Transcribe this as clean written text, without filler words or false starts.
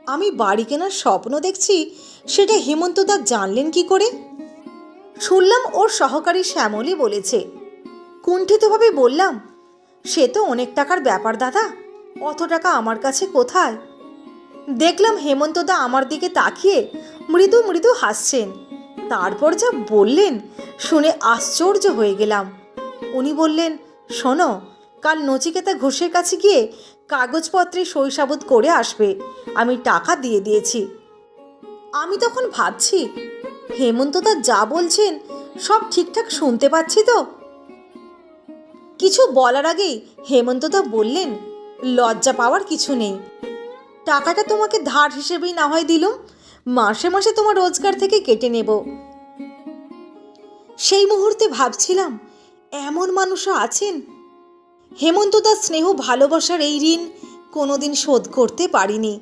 আমি বাড়ি কেনার স্বপ্ন দেখছি, সেটা হেমন্তদা জানলেন কি করে? শুনলাম ওর সহকারী শ্যামলী বলেছে। কুণ্ঠিতভাবে বললাম, সে তো অনেক টাকার ব্যাপার দাদা, অত টাকা আমার কাছে কোথায়? দেখলাম হেমন্তদা আমার দিকে তাকিয়ে মৃদু মৃদু হাসছেন। তারপর যা বললেন শুনে আশ্চর্য হয়ে গেলাম। উনি বললেন, শোনো, কাল নচিকেতা ঘোষের কাছে গিয়ে কাগজপত্রে সই সাবুত করে আসবে, আমি টাকা দিয়ে দিয়েছি। আমি তখন ভাবছি, হেমন্তদা যা বলছেন সব ঠিকঠাক শুনতে পাচ্ছি তো? কিছু বলার আগেই হেমন্তদা বললেন, লজ্জা পাওয়ার কিছু নেই, টাকাটা তোমাকে ধার হিসেবেই না হয় দিলুম, মাসে মাসে তোমার রোজগার থেকে কেটে নেব। সেই মুহূর্তে ভাবছিলাম, এমন মানুষও আছেন। হেমন্তদার স্নেহ ভালোবাসার এই ঋণ কোনোদিন শোধ করতে পারিনি।